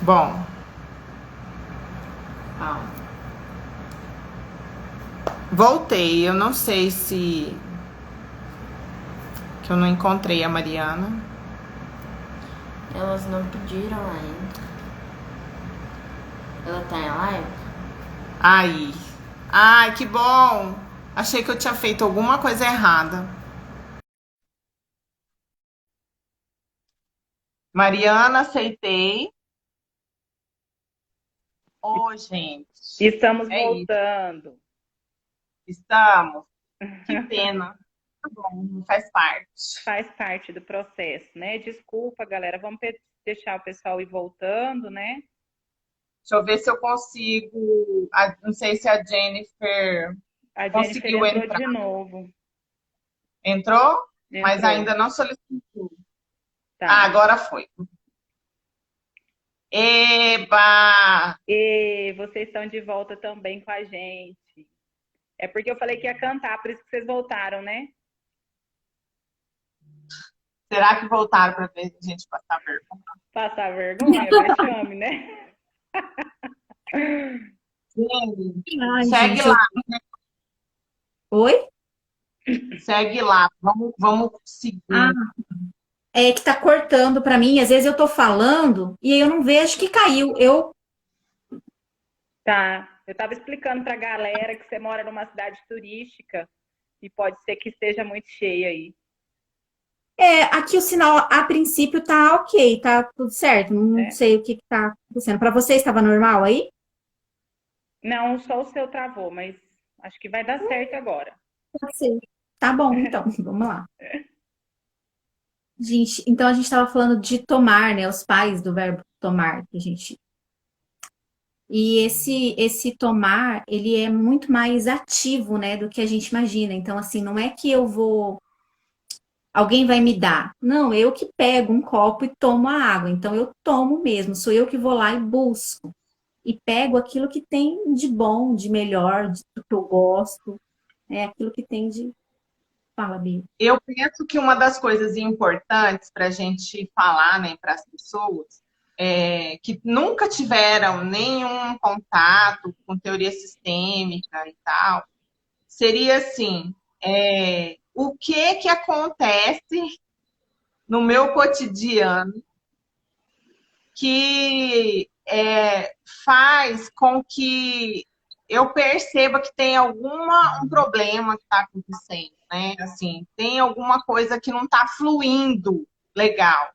Bom, Ah, voltei. Eu não sei se que eu não encontrei a Mariana. elas não pediram ainda. Ela tá em live? Aí. Ai, que bom. Achei que eu tinha feito alguma coisa errada. Mariana, aceitei. Ô, gente. Estamos É isso. voltando. Estamos. Que pena. Tá bom, faz parte. Faz parte do processo, né? Desculpa, galera. Vamos deixar o pessoal ir voltando, né? Deixa eu ver se eu consigo. Não sei se a Jennifer A Jennifer conseguiu entrou entrar. de novo. Entrou, mas Entrou. ainda não solicitou. Ah, Tá. agora foi. Eba! E vocês estão de volta também com a gente. É porque eu falei que ia cantar, por isso que vocês voltaram, né? Será que voltaram para ver a gente passar vergonha? Passar vergonha, vexame, né? Gente, Ai, segue gente, lá, Oi? segue lá. Vamos Ah, seguir. é que tá cortando pra mim. Às vezes eu tô falando e aí eu não vejo que caiu. Tá. Eu estava explicando para a galera que você mora numa cidade turística e pode ser que esteja muito cheia aí. Aqui o sinal a princípio tá ok, tá tudo certo. Não Né? sei o que que tá acontecendo. Pra você estava normal aí? Não, só o seu travou, mas acho que vai dar certo agora. Pode ser. Tá bom, então, vamos lá. Gente, então a gente estava falando de tomar, né? Os pais do verbo tomar, que a gente. E esse tomar, ele é muito mais ativo, né, do que a gente imagina. Então, assim, não é que eu vou alguém vai me dar. Não, eu que pego um copo e tomo a água. Então eu tomo mesmo, sou eu que vou lá e busco. E pego aquilo que tem de bom, de melhor, do que eu gosto, aquilo que tem de. Fala, Bia. Eu penso que uma das coisas importantes para a gente falar, né, para as pessoas que nunca tiveram nenhum contato com teoria sistêmica e tal, seria assim, o que que acontece no meu cotidiano que faz com que eu perceba que tem um problema que está acontecendo, né? Assim, tem alguma coisa que não está fluindo legal.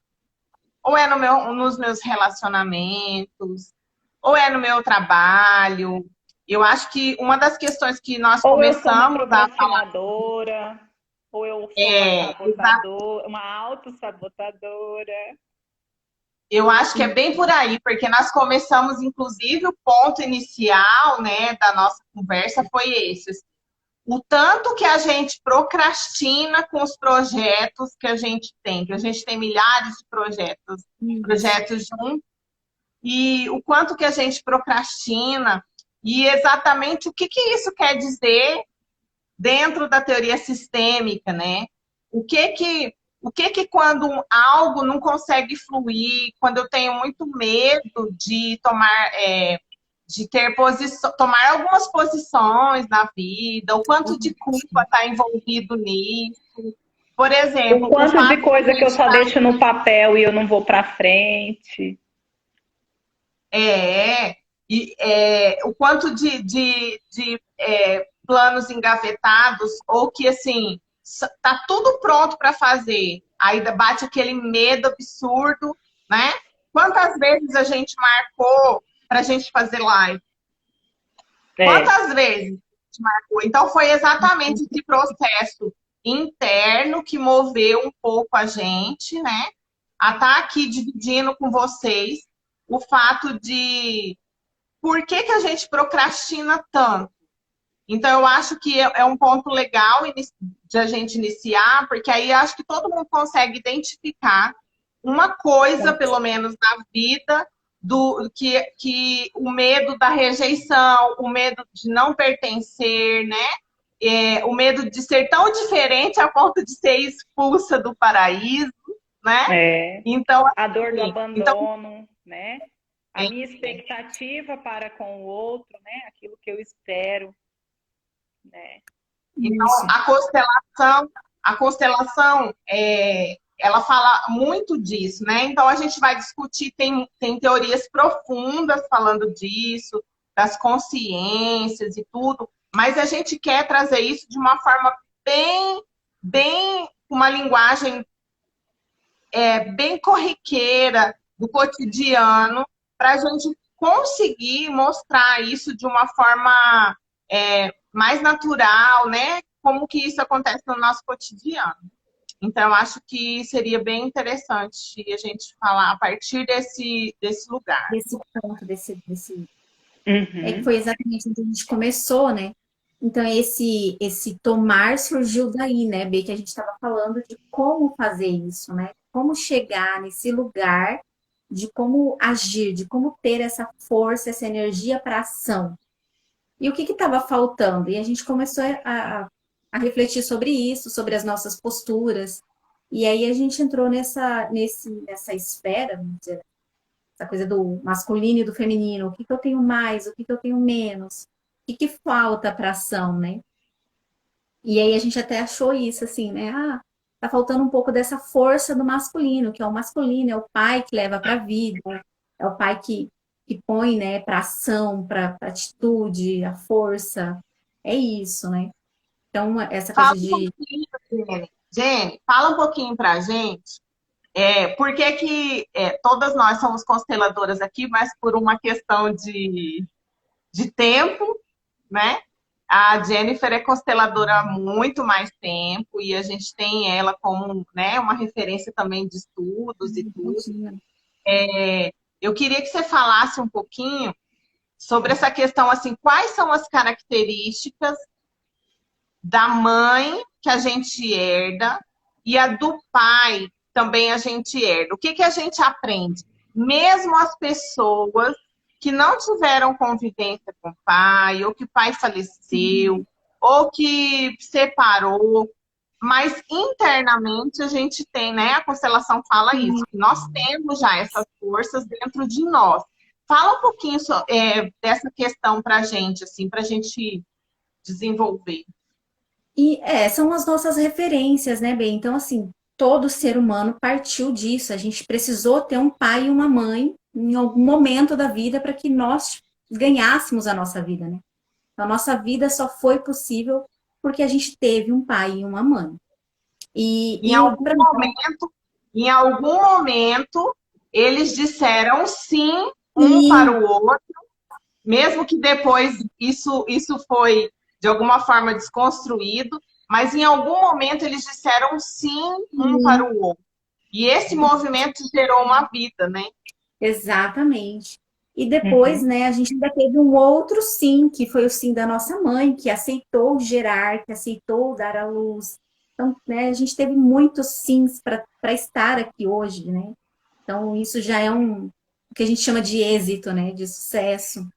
Ou é nos meus relacionamentos, ou é no meu trabalho. Eu acho que uma das questões que nós Ou eu sou uma começamos a falar procrastinadora, ou eu sou uma sabotadora, uma autossabotadora. eu acho que é bem por aí, porque nós começamos, inclusive, o ponto inicial, né, da nossa conversa foi esse. O tanto que a gente procrastina com os projetos que a gente tem milhares de projetos, Isso. projetos juntos, e o quanto que a gente procrastina, e exatamente o que que isso quer dizer dentro da teoria sistêmica, né? O que que, o que que quando algo não consegue fluir, quando eu tenho muito medo de tomar, de ter tomar algumas posições na vida, o quanto de culpa está envolvido nisso. Por O exemplo, o quanto de fato da coisa que eu gente só deixo no papel e eu não vou para frente. é, o quanto de planos engavetados, ou que assim, tá tudo pronto para fazer, aí bate aquele medo absurdo, né? Quantas vezes a gente marcou para a gente fazer live? É. Quantas vezes a gente marcou? Então foi exatamente esse processo interno que moveu um pouco a gente, né? A estar aqui dividindo com vocês o fato de por que que a gente procrastina tanto? Então, eu acho que é um ponto legal de a gente iniciar, porque aí acho que todo mundo consegue identificar uma coisa, pelo menos na vida, que o medo da rejeição, o medo de não pertencer, né? O medo de ser tão diferente a ponto de ser expulsa do paraíso, né? É. Então, A dor do assim, então abandono, né? a minha expectativa para com o outro, né? Aquilo que eu espero, né? Então, Isso. a constelação ela fala muito disso, né? Então, a gente vai discutir, tem teorias profundas falando disso, das consciências e tudo, mas a gente quer trazer isso de uma forma bem, uma linguagem bem corriqueira do cotidiano, para a gente conseguir mostrar isso de uma forma mais natural, né? Como que isso acontece no nosso cotidiano. Então, eu acho que seria bem interessante a gente falar a partir desse lugar. Desse ponto, que Uhum. foi exatamente onde a gente começou, né? Então, esse tomar surgiu daí, né, Bê, que a gente estava falando de como fazer isso, né? Como chegar nesse lugar, de como agir, de como ter essa força, essa energia para ação. E o que estava faltando? E a gente começou a refletir sobre isso, sobre as nossas posturas. E aí a gente entrou nessa esfera, vamos dizer, essa coisa do masculino e do feminino. O que eu tenho mais? O que eu tenho menos? O que falta para ação, né? E aí a gente até achou isso, assim, né? Ah, tá faltando um pouco dessa força do masculino, que é o masculino, é o pai que leva para a vida, é o pai que põe, né, para ação, para atitude, a força. É isso, né? Então, essa Fala coisa um de. pouquinho, Jenny. Jenny, fala um pouquinho para a gente. Por que que todas nós somos consteladoras aqui, mas por uma questão de tempo, né? A Jennifer é consteladora há muito mais tempo e a gente tem ela como, né, uma referência também de estudos e tudo. Eu queria que você falasse um pouquinho sobre essa questão, assim, quais são as características da mãe que a gente herda e a do pai também a gente herda. O que que a gente aprende? Mesmo as pessoas que não tiveram convivência com o pai, ou que o pai faleceu, ou que separou, mas internamente a gente tem, né? A constelação fala isso, que nós temos já essas forças dentro de nós. Fala um pouquinho dessa questão para a gente, assim, para a gente desenvolver. E são as nossas referências, né, Bem? Então, assim, todo ser humano partiu disso. A gente precisou ter um pai e uma mãe em algum momento da vida para que nós ganhássemos a nossa vida, né? Então, a nossa vida só foi possível porque a gente teve um pai e uma mãe. Em Pra algum mim, momento, em algum momento, eles disseram sim um para sim, o outro, mesmo que depois isso foi de alguma forma desconstruído, mas em algum momento eles disseram sim um para sim, o outro. E esse movimento gerou uma vida, né? exatamente. E depois, Uhum. né, a gente ainda teve um outro sim, que foi o sim da nossa mãe, que aceitou gerar, que aceitou dar à luz. Então, né, a gente teve muitos sims para estar aqui hoje, né? Então, isso já é o que a gente chama de êxito, né? De sucesso.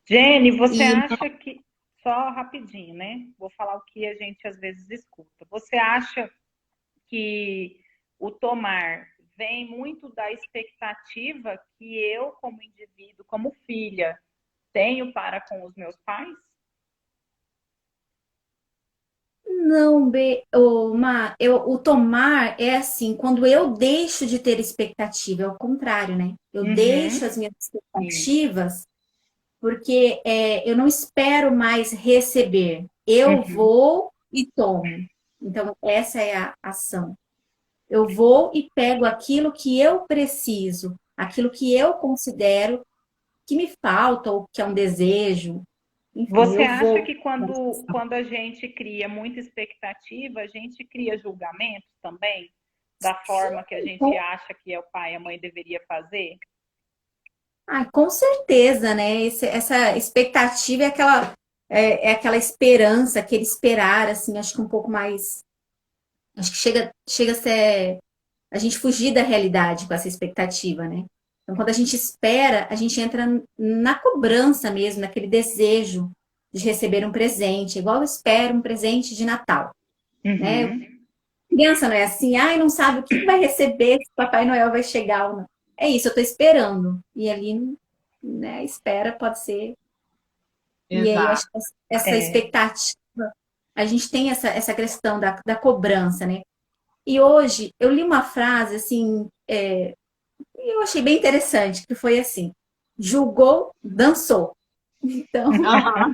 Jenny, você E acha que. Só rapidinho, né? Vou falar o que a gente às vezes escuta. Você acha que o tomar vem muito da expectativa que eu, como indivíduo, como filha, tenho para com os meus pais? não, o tomar é assim, quando eu deixo de ter expectativa, é o contrário, né? Eu deixo Uhum. as minhas Sim. expectativas porque eu não espero mais receber. Eu Uhum. vou e tomo. Então, essa é a ação. Eu vou e pego aquilo que eu preciso, aquilo que eu considero que me falta ou que é um desejo. Enfim, Você eu acha vou. que quando a gente cria muita expectativa, a gente cria julgamentos também? Da forma que a gente acha que é o pai e a mãe deveria fazer? Ah, com certeza, né? Essa expectativa é aquela esperança, aquele esperar, assim, acho que um pouco mais. Acho que chega a ser a gente fugir da realidade com essa expectativa, né? Então, quando a gente espera, a gente entra na cobrança mesmo, naquele desejo de receber um presente, igual eu espero um presente de Natal, né? Uhum. Criança não é assim, ai, não sabe o que vai receber, se Papai Noel vai chegar ou não. É isso, eu tô esperando. E ali né, a espera pode ser. E aí, eu acho Exato. que essa É. expectativa, a gente tem essa questão da cobrança, né? E hoje, eu li uma frase, assim, e eu achei bem interessante, que foi assim, julgou, dançou. Então, Aham.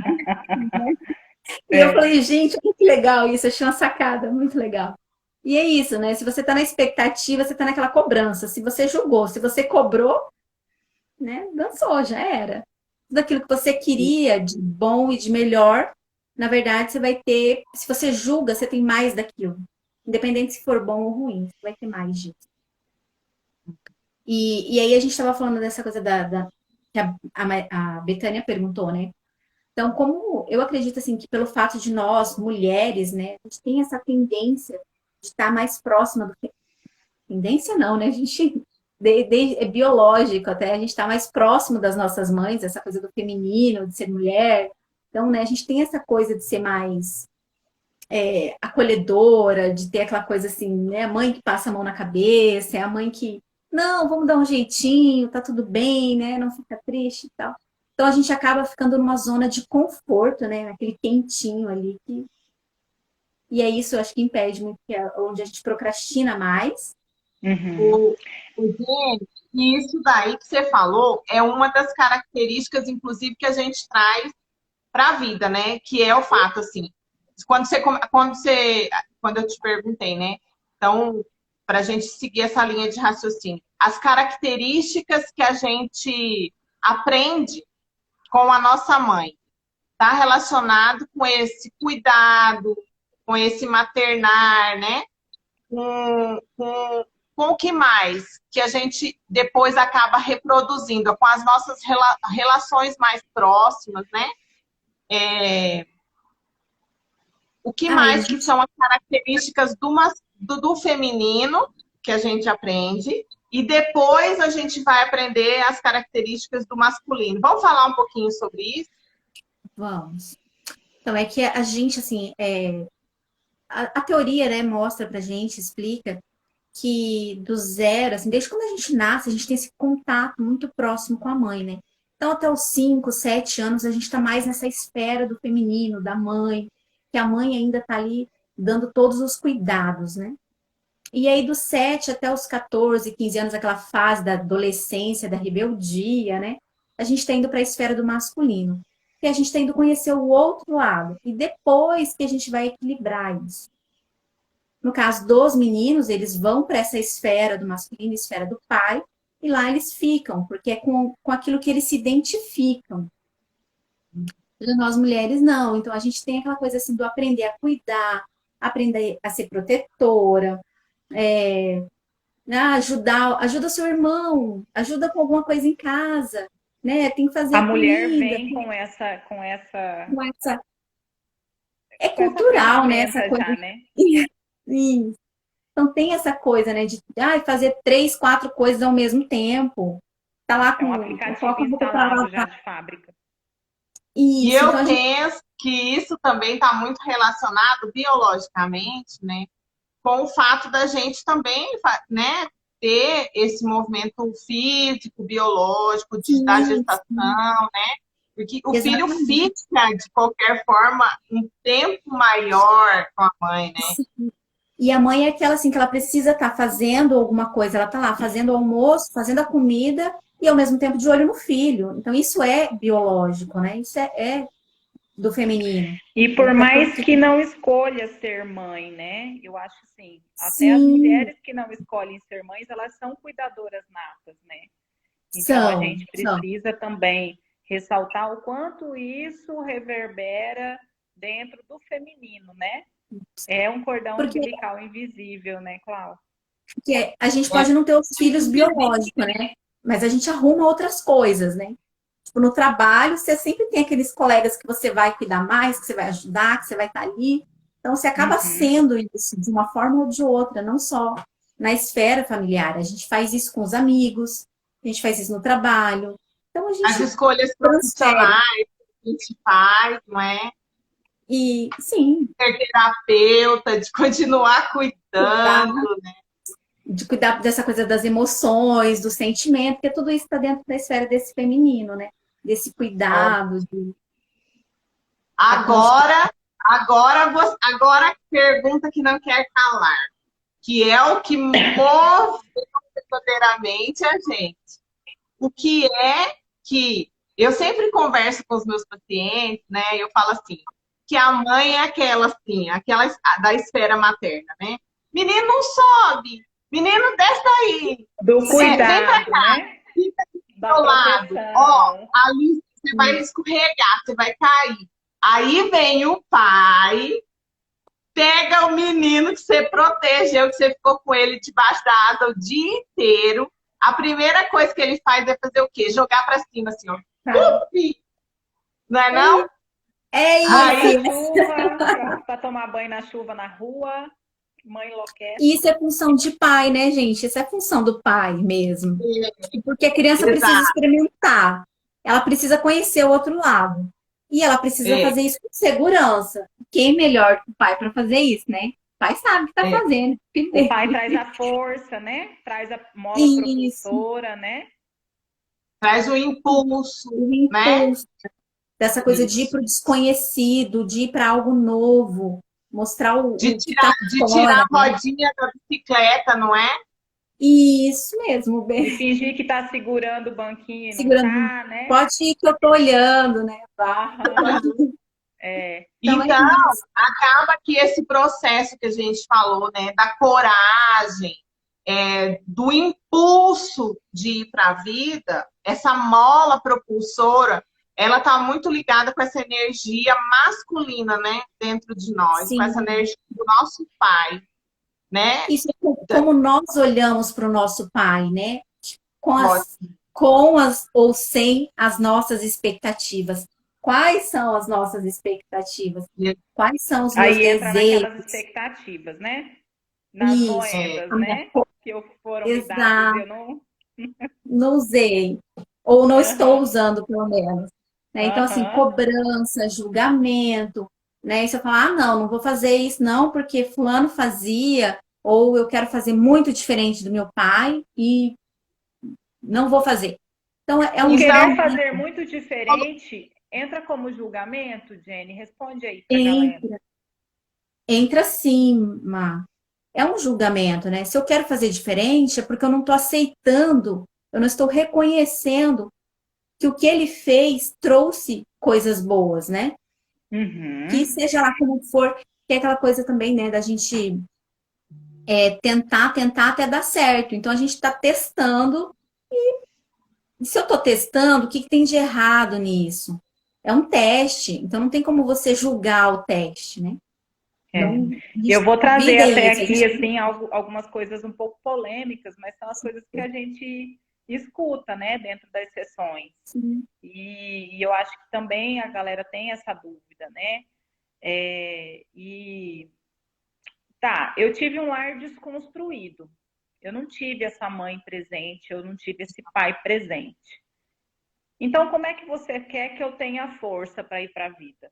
e eu É. falei, gente, olha que legal isso, achei uma sacada, muito legal. E é isso, né? Se você tá na expectativa, você tá naquela cobrança. Se você julgou, se você cobrou, né? Dançou, já era. Tudo aquilo que você queria de bom e de melhor, na verdade, você vai ter. Se você julga, você tem mais daquilo. Independente se for bom ou ruim, você vai ter mais disso. E aí a gente estava falando dessa coisa que a Betânia perguntou, né? Então, como eu acredito assim que pelo fato de nós, mulheres, né, a gente tem essa tendência de estar mais próxima do tendência não, né? A gente é biológico até, a gente está mais próximo das nossas mães, essa coisa do feminino, de ser mulher. Então, né, a gente tem essa coisa de ser mais acolhedora, de ter aquela coisa assim, né? A mãe que passa a mão na cabeça, é a mãe que, não, vamos dar um jeitinho, tá tudo bem, né? Não fica triste e tal. Então a gente acaba ficando numa zona de conforto, né? Naquele quentinho ali. E é isso, eu acho que impede muito, que é onde a gente procrastina mais. Uhum. O Jenny, e isso daí que você falou é uma das características, inclusive, que a gente traz para a vida, né? Que é o fato, assim, quando eu te perguntei, né? Então, para a gente seguir essa linha de raciocínio, as características que a gente aprende com a nossa mãe está relacionado com esse cuidado, com esse maternar, né? Com o que mais que a gente depois acaba reproduzindo com as nossas relações mais próximas, né? O que Ah, e a mais que gente, são as características do feminino que a gente aprende e depois a gente vai aprender as características do masculino. Vamos falar um pouquinho sobre isso? vamos. Então, é que a gente, assim, a teoria, né, mostra pra gente, explica que do zero, assim, desde quando a gente nasce, a gente tem esse contato muito próximo com a mãe, né? Então, até os 5, 7 anos, a gente está mais nessa esfera do feminino, da mãe, que a mãe ainda está ali dando todos os cuidados, né? E aí, dos 7 até os 14, 15 anos, aquela fase da adolescência, da rebeldia, né? A gente está indo para a esfera do masculino. E a gente está indo conhecer o outro lado. E depois que a gente vai equilibrar isso. No caso dos meninos, eles vão para essa esfera do masculino, esfera do pai, e lá eles ficam, porque é com aquilo que eles se identificam. Já nós mulheres, não. Então, a gente tem aquela coisa assim do aprender a cuidar, aprender a ser protetora, ajuda o seu irmão, ajuda com alguma coisa em casa, né? Tem que fazer A a mulher comida, vem tem com essa... É com essa cultural, né? Essa ferramenta coisa. já, né? Isso. Então tem essa coisa, né, de fazer 3, 4 coisas ao mesmo tempo. Tá lá É um com, aplicativo coloca a roupa para instalado já lavar. de fábrica. E Isso, então eu a gente penso que isso também está muito relacionado biologicamente, né? Com o fato da gente também, né, ter esse movimento físico, biológico, da sim, gestação, né? Porque o filho exatamente. fica, de qualquer forma, um tempo maior com a mãe, né? E a mãe é aquela assim que ela precisa estar fazendo alguma coisa, ela tá lá fazendo o almoço, fazendo a comida e ao mesmo tempo de olho no filho. Então isso é biológico, né? Isso é do feminino. E É por até mais porque que não escolha ser mãe, né? Eu acho assim, até as sim, mulheres que não escolhem ser mães, elas são cuidadoras natas, né? Então a são, gente são. precisa também ressaltar o quanto isso reverbera dentro do feminino, né? É um cordão Porque, umbilical invisível, né, Clau? porque a gente É pode não ter os filhos invisível. biológicos, né? Mas a gente arruma outras coisas, né? Tipo, no trabalho, você sempre tem aqueles colegas que você vai cuidar mais, que você vai ajudar, que você vai estar ali. Então, você acaba Uhum. sendo isso de uma forma ou de outra, não só na esfera familiar. A gente faz isso com os amigos, a gente faz isso no trabalho. Então, a As gente escolhas transfere. profissionais que a gente faz, não é? E, sim, Ser terapeuta, de continuar cuidar. cuidando, né? de cuidar dessa coisa das emoções, do sentimento, porque tudo isso está dentro da esfera desse feminino, né? Desse cuidado, da construção. Agora a pergunta que não quer calar, que é o que move verdadeiramente a gente. O que é que eu sempre converso com os meus pacientes, né? Eu falo assim, que a mãe é aquela assim, aquela da esfera materna, né? Menino não sobe, menino desce daí, Do vem pra cuidado, cá, né? fica Da do lado, ó, proteção. ali você vai escorregar, você vai cair. Aí vem o pai, pega o menino que você protegeu, que você ficou com ele debaixo da asa o dia inteiro. A primeira coisa que ele faz é fazer o quê? Jogar pra cima, assim, ó. Uf! Não é não? É Manda Aí, na chuva, para tomar banho na chuva na rua. Mãe enlouquece. isso é função de pai, né, gente? Isso é função do pai mesmo. Porque a criança precisa exato. experimentar. Ela precisa conhecer o outro lado. E ela precisa É, fazer isso com segurança. Quem melhor que o pai para fazer isso, né? O pai sabe o que está é. fazendo. Filho O dele. pai traz a força, né? Traz a mola Isso, propulsora, né? Traz o impulso, o né? impulso. Dessa coisa de ir Isso. para o desconhecido, de ir para algo novo. Mostrar o que está De tirar fora, a né? rodinha da bicicleta, não é? Isso mesmo, De bem. fingir que está segurando o banquinho e não Segurando. tá, né? Pode ir que eu tô olhando, né? Aham. É. Então é Então, isso. acaba que esse processo que a gente falou, né, da coragem, do impulso de ir para a vida, essa mola propulsora, ela está muito ligada com essa energia masculina, né, dentro de nós, com essa Sim. energia do nosso pai, né? Isso é como nós olhamos para o nosso pai, né? Com as, Ótimo. com as ou sem as nossas expectativas. Quais são as nossas expectativas? Quais são os meus Aí entra naquelas desejos? expectativas, né? Nas Isso. É, moedas, A minha né? Que foram me dadas e coisa eu não. não usei. Ou não estou Aham, usando, pelo menos. Né? Então, assim, aham. cobrança, julgamento, né? E você fala, ah, não vou fazer isso não, porque fulano fazia, ou eu quero fazer muito diferente do meu pai e não vou fazer. Então, é O um querer julgamento. fazer muito diferente entra como julgamento, Jenny? Responde aí pra galera. Entra, entra sim, Má. É um julgamento, né? Se eu quero fazer diferente, é porque eu não estou aceitando, eu não estou reconhecendo que o que ele fez trouxe coisas boas, né? Que Uhum. seja lá como for, que é aquela coisa também, né, da gente tentar até dar certo. Então a gente está testando. E se eu estou testando, o que tem de errado nisso? É um teste, então não tem como você julgar o teste, né? É. Não, Eu vou a trazer vida é até isso. A aqui gente, assim algumas coisas um pouco polêmicas, mas são as coisas que a gente escuta, né, dentro das sessões. sim, E eu acho que também a galera tem essa dúvida, né? E tá, eu tive um lar desconstruído. Eu não tive essa mãe presente, eu não tive esse pai presente. Então, como é que você quer que eu tenha força para ir para a vida?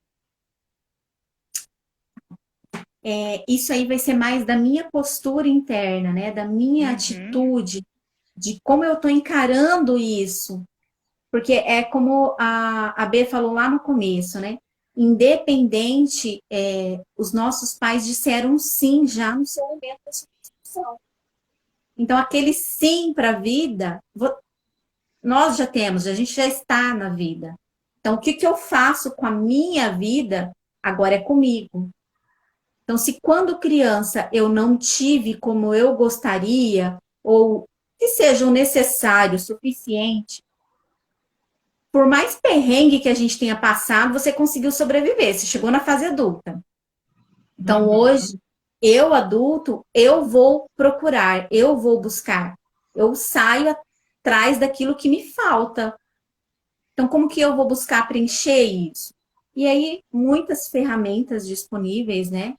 isso aí vai ser mais da minha postura interna, né? Da minha Uhum, atitude, de como eu estou encarando isso. Porque é como a B falou lá no começo, né? Independente, os nossos pais disseram sim já no seu momento da sua concepção. Então, aquele sim para a vida, nós já temos, a gente já está na vida. Então, o que eu faço com a minha vida, agora é comigo. Então, se quando criança eu não tive como eu gostaria, ou que seja o necessário, o suficiente, por mais perrengue que a gente tenha passado, você conseguiu sobreviver, você chegou na fase adulta. Então, uhum. hoje, eu adulto, eu vou procurar, eu vou buscar, eu saio atrás daquilo que me falta. Então, como que eu vou buscar preencher isso? E aí, muitas ferramentas disponíveis, né?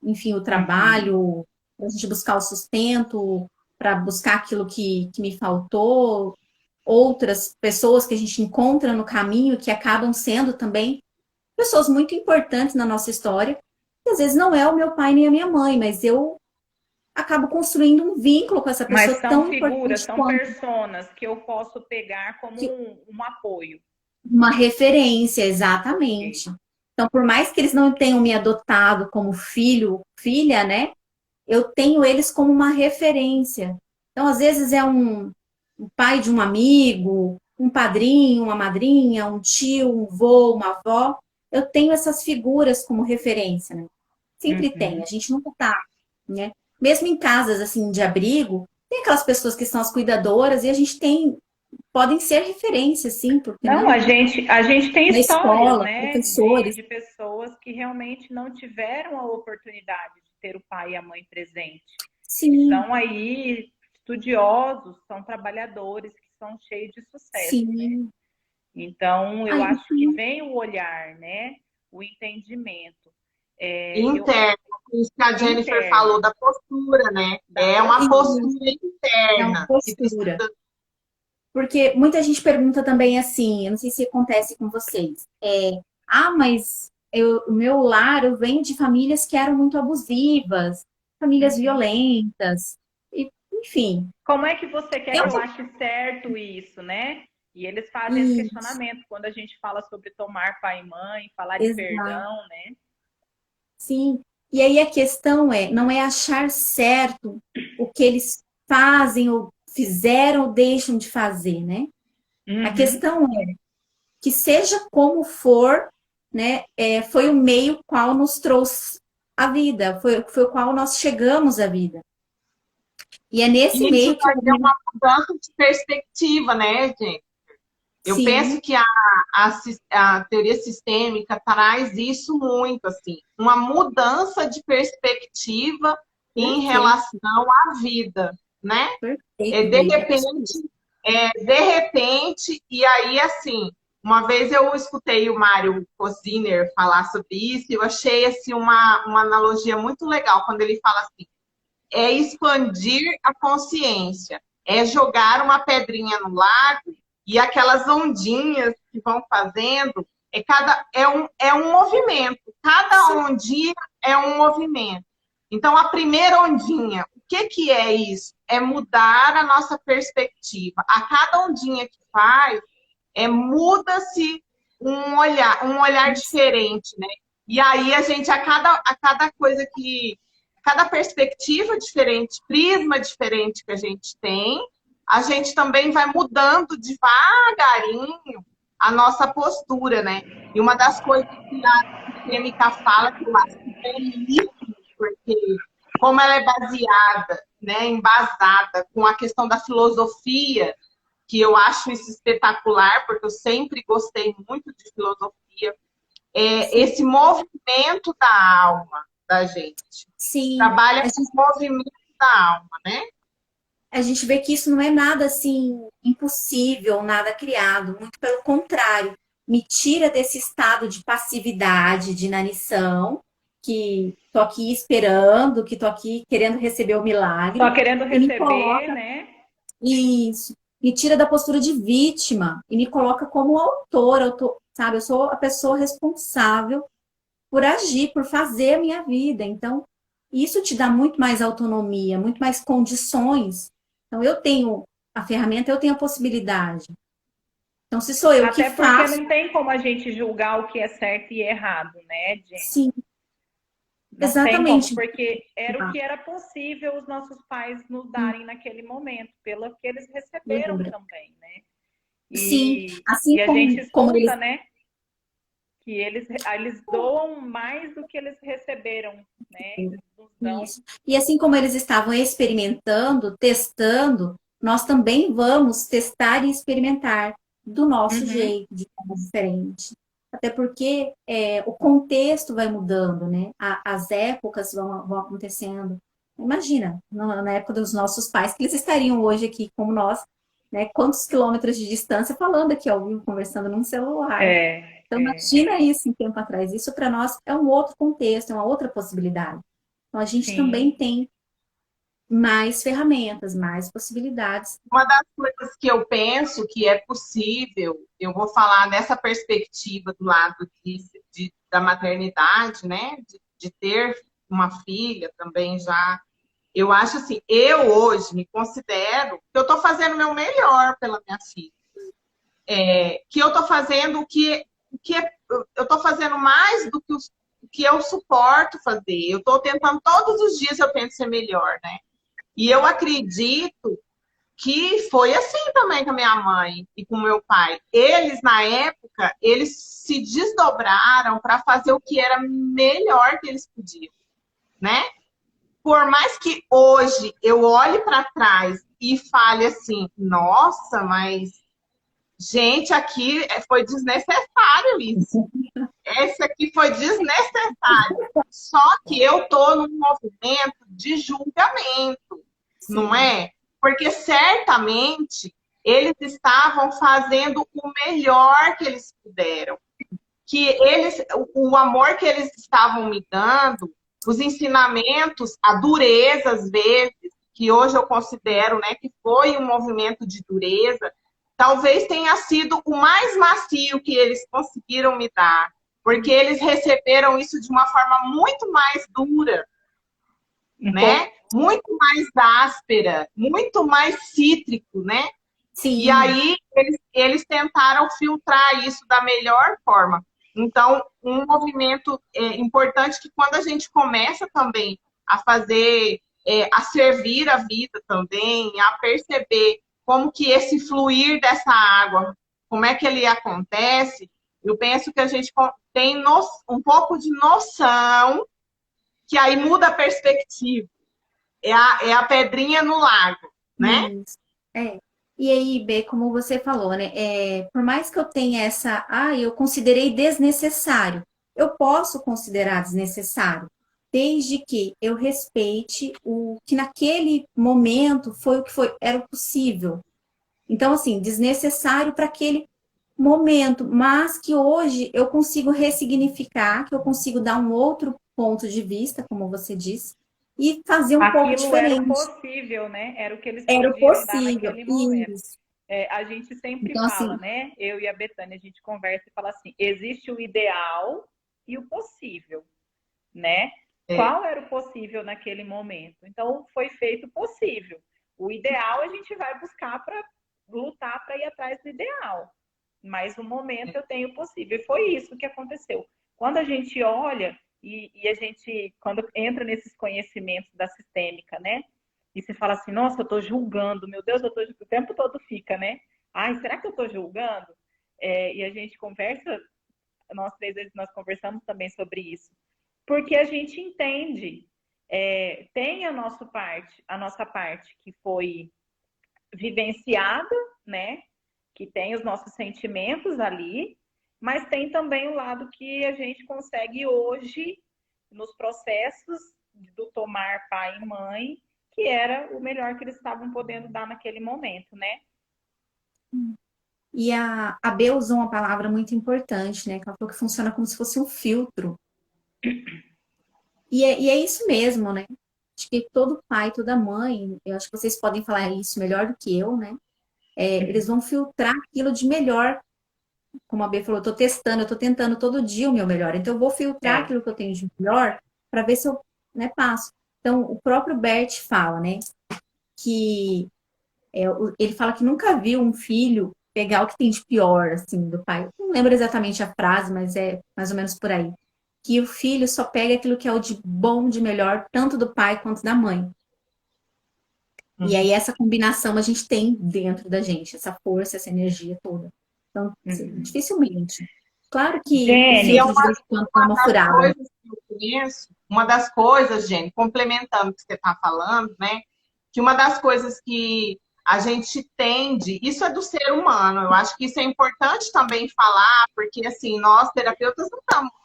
Enfim, o uhum. trabalho, para a gente buscar o sustento, para buscar aquilo que me faltou, outras pessoas que a gente encontra no caminho que acabam sendo também pessoas muito importantes na nossa história. E às vezes não é o meu pai nem a minha mãe, mas eu acabo construindo um vínculo com essa Mas pessoa são tão figuras, importante são quanto personas que eu posso pegar como um apoio. uma referência, Ok. exatamente. Então, por mais que eles não tenham me adotado como filho, filha, né? Eu tenho eles como uma referência. Então, às vezes é um pai de um amigo, um padrinho, uma madrinha, um tio, um vô, uma avó. Eu tenho essas figuras como referência, né? Sempre tem, a Uhum. gente nunca tá, né? Mesmo em casas assim de abrigo, tem aquelas pessoas que são as cuidadoras e a gente tem, podem ser referência, sim, porque Não, não? a gente tem Na histórias, escola, né, de, professores, de pessoas que realmente não tiveram a oportunidade de ter o pai e a mãe presente. E sim, são aí estudiosos, são trabalhadores que são cheios de sucesso, né? sim. Então, eu Aí, acho que vem o olhar, né? O entendimento. Eu Interno, isso que a Jennifer falou interno da postura, né? da É uma isso, postura é uma interna que postura. precisa. Porque muita gente pergunta também assim, eu não sei se acontece com vocês, mas o meu lar, eu venho de famílias que eram muito abusivas, famílias Uhum. violentas, e, enfim. Como é que você quer Eu, que eu ache certo isso, né? E eles fazem esse isso, questionamento quando a gente fala sobre tomar pai e mãe, falar de exato, perdão, né? sim. E aí a questão não é achar certo o que eles fazem ou fizeram ou deixam de fazer, né? A Uhum. questão é que seja como for, né, foi o meio qual nos trouxe a vida, foi o qual nós chegamos à vida. E é nesse E isso meio que eu daí é uma mudança de perspectiva, né, gente? Eu sim, penso que a teoria sistêmica traz isso muito, assim, uma mudança de perspectiva em perfeito, relação à vida, né? É, perfeito, Baby, é isso mesmo. de repente, e aí, assim, uma vez eu escutei o Mário Cosiner falar sobre isso, e eu achei, assim, uma analogia muito legal, quando ele fala assim, é expandir a consciência, é jogar uma pedrinha no lago e aquelas ondinhas que vão fazendo, é um movimento, cada Sim, ondinha é um movimento. Então, a primeira ondinha, o que, que é isso? É mudar a nossa perspectiva. A cada ondinha que faz, muda-se um olhar diferente, né? E aí a gente, a cada coisa que cada perspectiva diferente, prisma diferente que a gente tem, a gente também vai mudando devagarinho a nossa postura, né? E uma das coisas que a sistêmica fala, que eu acho belíssimo, porque como ela é baseada, né, embasada com a questão da filosofia, que eu acho isso espetacular, porque eu sempre gostei muito de filosofia, sim, esse movimento da alma da gente. sim. Trabalha com o movimento da alma, né? A gente vê que isso não é nada assim impossível, nada criado, muito pelo contrário, me tira desse estado de passividade, de inanição, que tô aqui esperando, que tô aqui querendo receber o Só milagre, querendo e me receber, coloca né? isso, me tira da postura de vítima e me coloca como autora, sabe? Eu sou a pessoa responsável por agir, por fazer a minha vida. Então, isso te dá muito mais autonomia, muito mais condições. Então, eu tenho a ferramenta, eu tenho a possibilidade. Então, se sou eu que Até porque faço, não tem como a gente julgar o que é certo e errado, né, Jenny? sim, Não tem como, exatamente. porque era o que era possível os nossos pais nos darem naquele momento, pelo que eles receberam Lembra? também, né? Sim, E assim a gente como eles. escuta, né, que eles doam mais do que eles receberam, né? Eles nos dão. Isso. E assim como eles estavam experimentando, testando, nós também vamos testar e experimentar do nosso Uhum. jeito, de forma diferente. Até porque o contexto vai mudando, né? As épocas vão acontecendo. Imagina, na época dos nossos pais, que eles estariam hoje aqui como nós, né? Quantos quilômetros de distância falando aqui ao vivo, conversando num celular. Então, É, imagina isso um tempo atrás. Isso para nós é um outro contexto, é uma outra possibilidade. Então, a gente também sim. tem mais ferramentas, mais possibilidades. Uma das coisas que eu penso que é possível, eu vou falar nessa perspectiva do lado da maternidade, né? De ter uma filha também já. Eu acho assim, eu hoje me considero que eu estou fazendo o meu melhor pela minha filha. Que eu estou fazendo eu estou fazendo mais do que o que eu suporto fazer. Eu estou tentando, todos os dias eu tento ser melhor, né? E eu acredito que foi assim também com a minha mãe e com o meu pai. Eles, na época, eles se desdobraram para fazer o que era melhor que eles podiam, né? Por mais que hoje eu olhe para trás e fale assim, nossa, mas gente, aqui foi desnecessário isso. Esse aqui foi desnecessário. Só que eu tô num movimento de julgamento, não Sim. é? Porque certamente eles estavam fazendo o melhor que eles puderam. O amor que eles estavam me dando, os ensinamentos, a dureza às vezes, que hoje eu considero, né, que foi um movimento de dureza, talvez tenha sido o mais macio que eles conseguiram me dar, porque eles receberam isso de uma forma muito mais dura, né? Muito mais áspera, muito mais cítrico, né? Sim. E aí eles tentaram filtrar isso da melhor forma. Então, um movimento importante que quando a gente começa também a fazer, a servir a vida também, a perceber como que esse fluir dessa água, como é que ele acontece, eu penso que a gente tem um pouco de noção que aí muda a perspectiva. É a pedrinha no lago, né? Isso. E aí, B, como você falou, né? Por mais que eu tenha eu considerei desnecessário. Eu posso considerar desnecessário, desde que eu respeite o que naquele momento foi o que era o possível. Então, assim, desnecessário para aquele momento, mas que hoje eu consigo ressignificar, que eu consigo dar um outro ponto de vista, como você disse, e fazer um pouco Aquilo era o diferente. possível, né? Era o que eles Era o podiam dar possível. naquele momento. Isso. A gente sempre Então, fala, assim, né? Eu e a Betânia, a gente conversa e fala assim: existe o ideal e o possível, né? Qual era o possível naquele momento? Então, foi feito o possível. O ideal a gente vai buscar para lutar para ir atrás do ideal. Mas no momento eu tenho o possível. E foi isso que aconteceu. Quando a gente olha e a gente, quando entra nesses conhecimentos da sistêmica, né? E você fala assim, nossa, eu estou julgando, meu Deus, o tempo todo fica, né? Ai, será que eu estou julgando? E a gente conversa, nós 3 vezes nós conversamos também sobre isso. Porque a gente entende, tem a nossa parte que foi vivenciada, né? Que tem os nossos sentimentos ali, mas tem também o lado que a gente consegue hoje, nos processos do tomar pai e mãe, que era o melhor que eles estavam podendo dar naquele momento, né? E a B usou uma palavra muito importante, né? Que ela falou que funciona como se fosse um filtro. E é isso mesmo, né? Acho que todo pai, toda mãe, eu acho que vocês podem falar isso melhor do que eu, né? Eles vão filtrar aquilo de melhor. Como a B falou, eu tô testando, eu tô tentando todo dia o meu melhor. Então, eu vou filtrar aquilo que eu tenho de melhor para ver se eu, né, passo. Então, o próprio Bert fala, né? Que ele fala que nunca viu um filho pegar o que tem de pior, assim, do pai. Não lembro exatamente a frase, mas é mais ou menos por aí. Que o filho só pega aquilo que é o de bom, de melhor, tanto do pai quanto da mãe. E aí essa combinação a gente tem dentro da gente, essa força, essa energia toda. Então, dificilmente. Claro que o filtro de vez em quando dá uma furada. Uma das coisas, gente, complementando o que você está falando, né? Que uma das coisas que a gente tende, isso é do ser humano, eu acho que isso é importante também falar, porque assim, nós terapeutas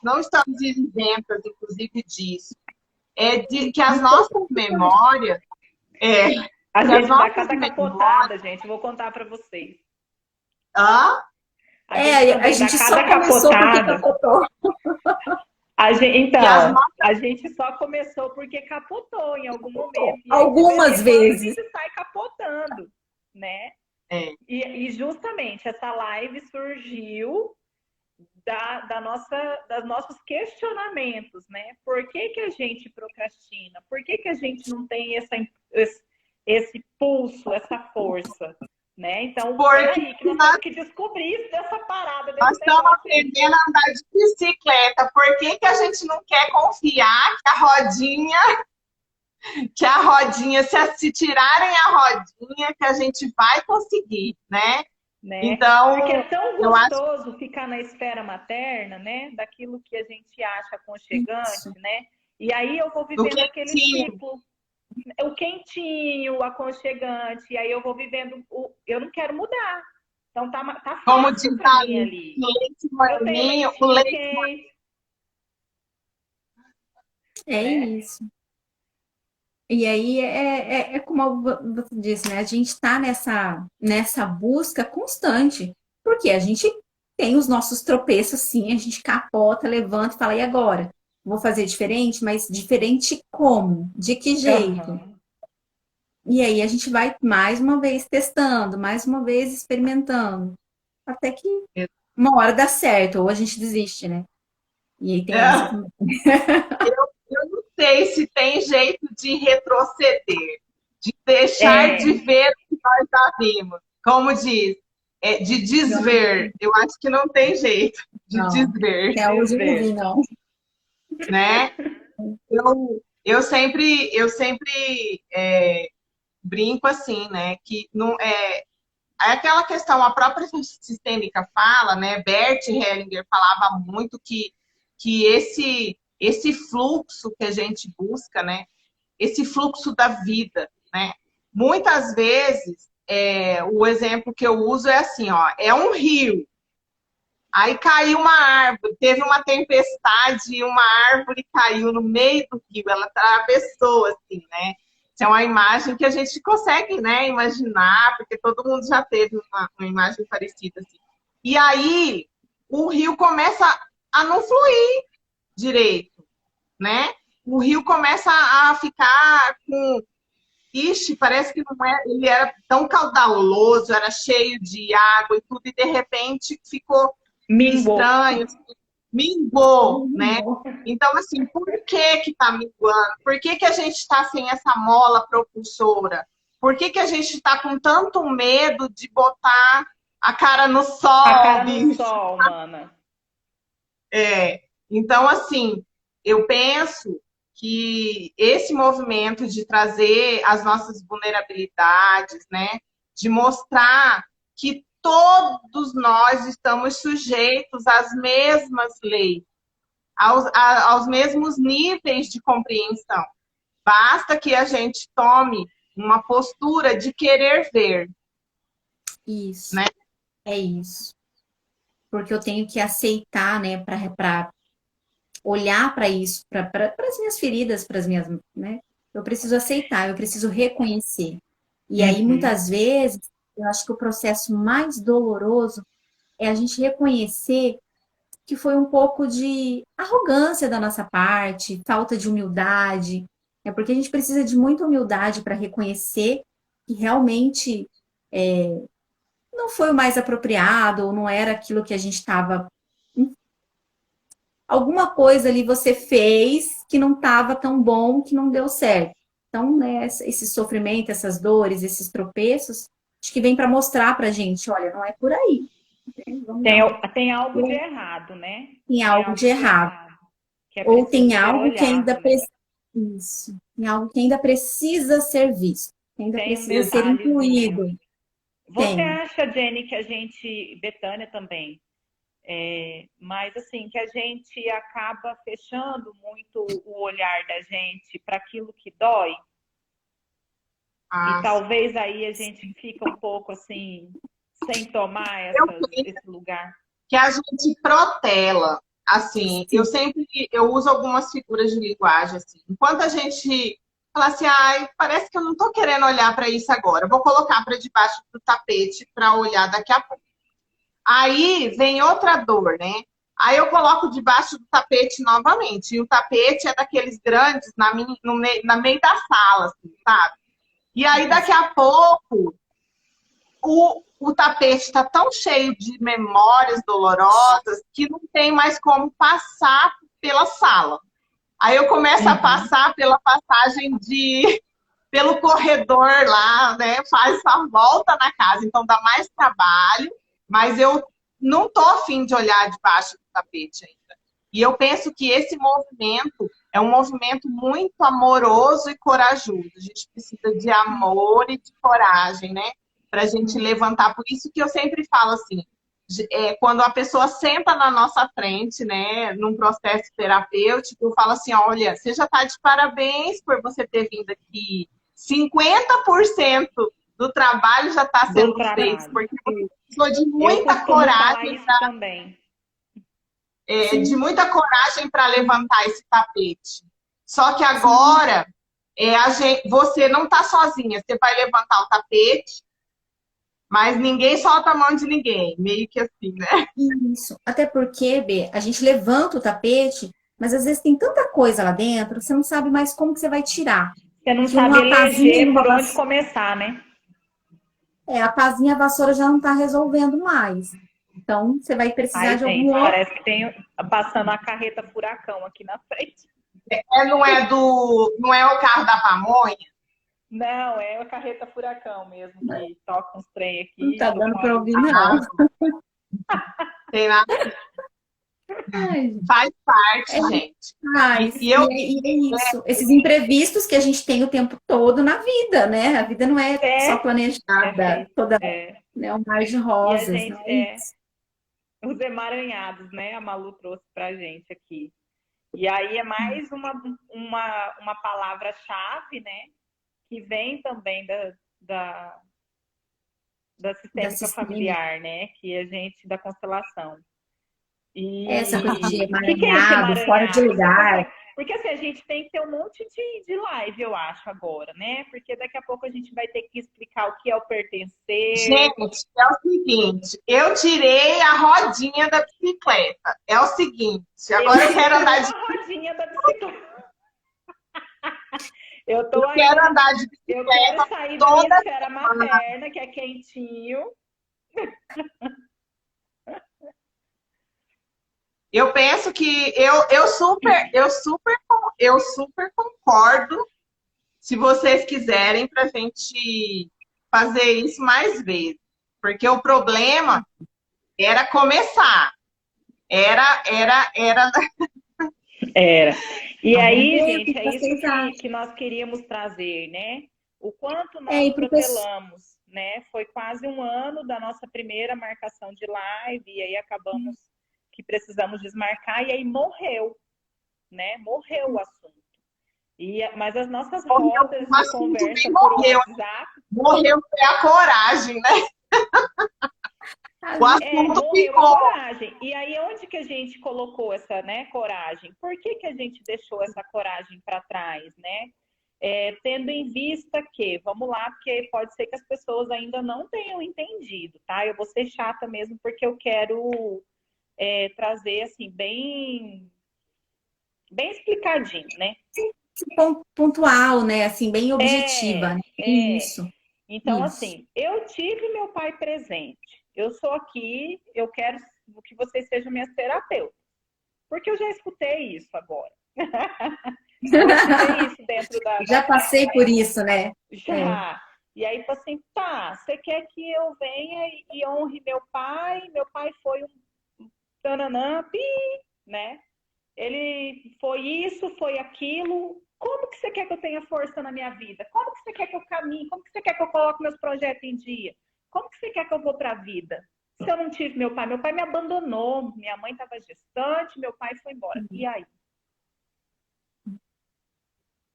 não estamos isentas, inclusive, disso. Que as nossas memórias. A gente dá cada capotada, gente. Vou contar para vocês. Hã? A gente só começou porque capotou. A gente só começou porque capotou em algum momento. Algumas vezes. A gente sai capotando, né? E justamente essa live surgiu dos nossos questionamentos, né? Por que que a gente procrastina? Por que que a gente não tem esse pulso, essa força, né? Então, Porque peraí, que nós temos que descobrir isso dessa parada, nós desse estamos negócio aí. aprendendo a andar de bicicleta. Por que que a gente não quer confiar que a rodinha, se tirarem a rodinha, que a gente vai conseguir, né? Né? Então, porque é tão eu acho gostoso ficar na esfera materna, né? Daquilo que a gente acha aconchegante, né? E aí eu vou do vivendo aquele quentinho. ciclo, o quentinho, o aconchegante, e aí eu vou vivendo eu não quero mudar. Então tá Como diz fácil para a mim ali. leite Eu tenho morninho, o leitinho leite quente, É né? isso. E aí é como você disse, né? A gente está nessa busca constante, porque a gente tem os nossos tropeços, sim, a gente capota, levanta e fala, e agora? Vou fazer diferente, mas diferente como? De que jeito? Aham. E aí a gente vai mais uma vez testando, mais uma vez experimentando, até que uma hora dá certo, ou a gente desiste, né? E aí tem essa É, também. eu não sei se tem jeito de retroceder, de deixar de É, ver o que nós já vimos. Como diz, de desver. Eu acho que não tem jeito de Não, desver, até hoje eu não vi, desver. não. né? Eu sempre brinco assim, né? Que não é aquela questão, a própria sistêmica fala, né? Bert Hellinger falava muito que esse fluxo que a gente busca, né? Esse fluxo da vida, né? Muitas vezes, o exemplo que eu uso é assim, ó, é um rio. Aí caiu uma árvore, teve uma tempestade e uma árvore caiu no meio do rio, ela atravessou, assim, né? Isso é uma imagem que a gente consegue, né, imaginar, porque todo mundo já teve uma imagem parecida, assim. E aí o rio começa a não fluir direito, né? O rio começa a ficar com... Ixi, parece que não é... Ele era tão caudaloso, era cheio de água e tudo, e de repente ficou Minguou. estranho, mingou, né? Então, assim, por que que tá minguando? Por que que a gente está sem essa mola propulsora? Por que que a gente está com tanto medo de botar a cara no A sol, cara no bicho? sol, mana. Então, assim, eu penso que esse movimento de trazer as nossas vulnerabilidades, né? De mostrar que todos nós estamos sujeitos às mesmas leis, aos mesmos níveis de compreensão. Basta que a gente tome uma postura de querer ver, Isso, né? é isso. Porque eu tenho que aceitar, né, para olhar para isso, para as minhas feridas, para as minhas, né? Eu preciso aceitar, eu preciso reconhecer. E aí, Uhum. muitas vezes, eu acho que o processo mais doloroso é a gente reconhecer que foi um pouco de arrogância da nossa parte, falta de humildade, é porque a gente precisa de muita humildade para reconhecer que realmente não foi o mais apropriado, ou não era aquilo que a gente estava. Alguma coisa ali você fez que não estava tão bom, que não deu certo. Então, né, esse sofrimento, essas dores, esses tropeços, acho que vem para mostrar para a gente, olha, não é por aí. Né? Vamos Tem, dar tem algo de errado, né? tem Tem algo de algo de errado. errado. Que é Ou preciso tem ser algo que ainda olhado, né? precisa. Isso. Tem algo que ainda precisa ser visto, que ainda Tem um precisa ser detalhezinho. incluído. Você Tem. acha, Jenny, que a gente, Betânia também, mas assim, que a gente acaba fechando muito o olhar da gente para aquilo que dói? E Ah, talvez aí a gente fica um pouco assim, sem tomar eu esse lugar. que a gente protela. Assim, Sim. eu uso algumas figuras de linguagem assim. Enquanto a gente fala assim, ai, parece que eu não estou querendo olhar para isso agora. Eu vou colocar para debaixo do tapete para olhar daqui a pouco. Aí vem outra dor, né? Aí eu coloco debaixo do tapete novamente. E o tapete é daqueles grandes na meio da sala, assim, sabe? E aí daqui a pouco o tapete está tão cheio de memórias dolorosas que não tem mais como passar pela sala. Aí eu começo a passar pela passagem pelo corredor lá, né? Faz essa volta na casa, então dá mais trabalho, mas eu não tô afim de olhar debaixo do tapete ainda. E eu penso que esse movimento é um movimento muito amoroso e corajoso. A gente precisa de amor e de coragem, né? Para a gente levantar. Por isso que eu sempre falo assim, quando a pessoa senta na nossa frente, né, num processo terapêutico, eu falo assim, olha, você já está de parabéns por você ter vindo aqui. 50% do trabalho já está sendo feito, porque você precisou de muita coragem também. De muita coragem para levantar esse tapete. Só que agora você não está sozinha, você vai levantar o tapete, mas ninguém solta a mão de ninguém, meio que assim, né? Isso. Até porque, Bê, a gente levanta o tapete, mas às vezes tem tanta coisa lá dentro, você não sabe mais como que você vai tirar. Você não sabe eleger por onde começar, né? A pazinha, a vassoura já não está resolvendo mais. Então, você vai precisar de algum outro. Parece que tem passando a carreta furacão aqui na frente. Não é o carro da pamonha? Não, é a carreta furacão mesmo, que toca uns trem aqui. Não tá dando para ouvir, não. Tem nada. Faz parte, gente. E é isso. Esses imprevistos que a gente tem o tempo todo na vida, né? A vida não é só planejada, toda, né? Um mar de rosas. Os emaranhados, né? A Malu trouxe pra gente aqui. E aí é mais uma palavra-chave, né? Que vem também da sistêmica familiar, né? Que a gente, da constelação. Essa coisa de emaranhado, fora de lugar. Porque assim, a gente tem que ter um monte de live, eu acho, agora, né? Porque daqui a pouco a gente vai ter que explicar o que é o pertencer. Gente, é o seguinte, eu tirei a rodinha da bicicleta. É o seguinte, agora eu quero andar de rodinha da bicicleta. Eu quero andar de bicicleta. Eu quero sair da minha esfera materna, que é quentinho. Eu penso que eu super concordo, se vocês quiserem, para a gente fazer isso mais vezes. Porque o problema era começar. Era. E aí, gente, é isso que nós queríamos trazer, né? O quanto nós protelamos, né? Foi quase um ano da nossa primeira marcação de live, e aí acabamos que precisamos desmarcar, e aí morreu, né? Morreu o assunto. Mas as nossas rodas de conversa por WhatsApp... Morreu foi a coragem, né? O assunto ficou. Coragem. E aí, onde que a gente colocou essa, né, coragem? Por que a gente deixou essa coragem para trás, né? Tendo em vista que, vamos lá, porque pode ser que as pessoas ainda não tenham entendido, tá? Eu vou ser chata mesmo, porque eu quero trazer, assim, bem explicadinho, né? Pontual, né? Assim, bem objetiva. Né? Isso. Então, assim, eu tive meu pai presente. Eu sou aqui, eu quero que vocês sejam minhas terapeutas. Porque eu já escutei isso agora. Eu escutei isso dentro já passei por isso, né? Já. E aí, assim, tá, você quer que eu venha e honre meu pai? Meu pai foi um tananã, né? Ele foi isso, foi aquilo. Como que você quer que eu tenha força na minha vida? Como que você quer que eu caminhe? Como que você quer que eu coloque meus projetos em dia? Como que você quer que eu vou para a vida? Se eu não tive meu pai me abandonou, minha mãe estava gestante, meu pai foi embora. E aí?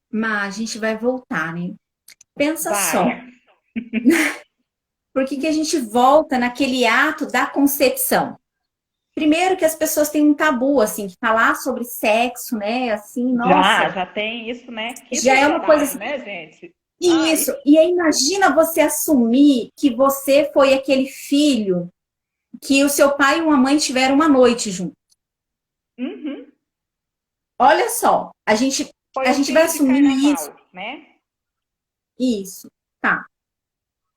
Mas a gente vai voltar, né? Pensa só. Por que a gente volta naquele ato da concepção? Primeiro que as pessoas têm um tabu, assim, de falar sobre sexo, né? Assim, nossa. Já tem isso, né? Que já é uma coisa assim, né, gente? Isso. E aí imagina você assumir que você foi aquele filho que o seu pai e uma mãe tiveram uma noite juntos. Uhum. Olha só, a gente vai assumir isso, né? Isso, tá.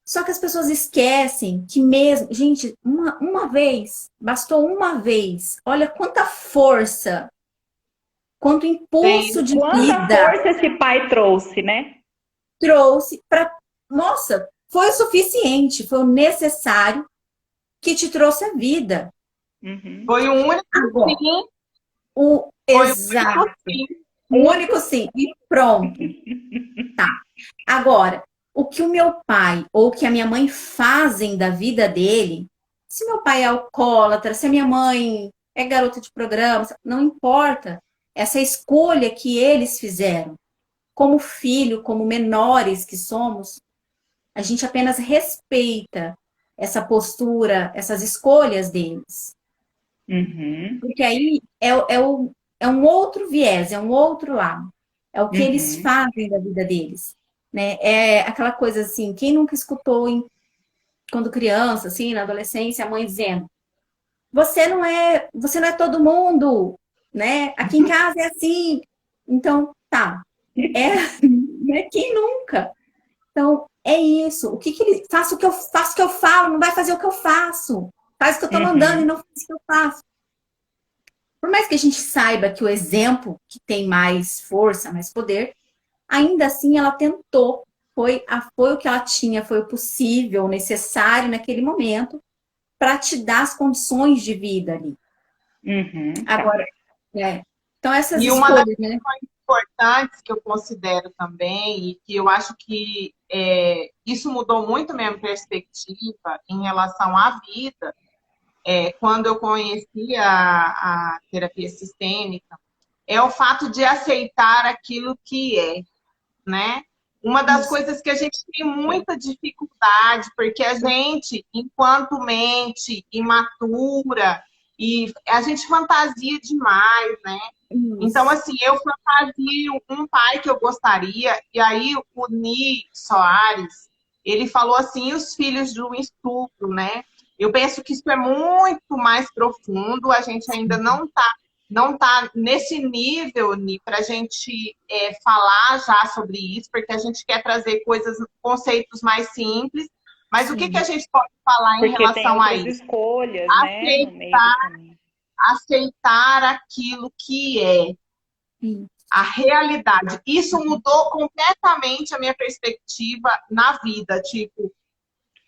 Só que as pessoas esquecem que mesmo, gente, uma vez, bastou uma vez. Olha quanta força, quanto impulso de Quanta vida força esse pai trouxe, né? trouxe para, nossa, foi o suficiente, foi o necessário que te trouxe a vida. Uhum. Foi o único Agora, sim, o foi o exato, único sim. o único sim, e pronto. Tá. Agora, o que o meu pai ou o que a minha mãe fazem da vida dele, se meu pai é alcoólatra, se a minha mãe é garota de programa, não importa. Essa escolha que eles fizeram, como filho, como menores que somos, a gente apenas respeita essa postura, essas escolhas deles. Uhum. Porque aí é um outro viés, é um outro lado. É o que eles Uhum. fazem da vida deles. Né? É aquela coisa assim, quem nunca escutou quando criança, assim, na adolescência, a mãe dizendo, você não é todo mundo, né? Aqui em casa é assim. Então, tá. É, né? Quem nunca? Então, é isso. O que que ele faça o que eu faço, o que eu falo, não vai fazer o que eu faço. Faz o que eu tô mandando e Uhum. não faz o que eu faço. Por mais que a gente saiba que o exemplo que tem mais força, mais poder, ainda assim ela tentou. Foi o que ela tinha, foi o possível, o necessário naquele momento para te dar as condições de vida ali. Uhum. Tá. Agora, então essas E uma das escolhas, né? coisas importantes que eu considero também, e que eu acho que isso mudou muito a minha perspectiva em relação à vida, quando eu conheci a terapia sistêmica, é o fato de aceitar aquilo que é, né? Uma das Isso. coisas que a gente tem muita dificuldade, porque a gente, enquanto mente imatura, e a gente fantasia demais, né? Então, Isso. assim, eu fantasio um pai que eu gostaria, e aí o Ni Soares, ele falou assim, os filhos de um estupro, né? Eu penso que isso é muito mais profundo, a gente ainda não tá nesse nível, Ni, para a gente falar já sobre isso, porque a gente quer trazer conceitos mais simples, mas o que que a Sim. gente pode falar em Porque tem relação a outras isso? escolhas, né, no meio do caminho. Aceitar aquilo que é Sim. a realidade. Isso mudou completamente a minha perspectiva na vida. Tipo,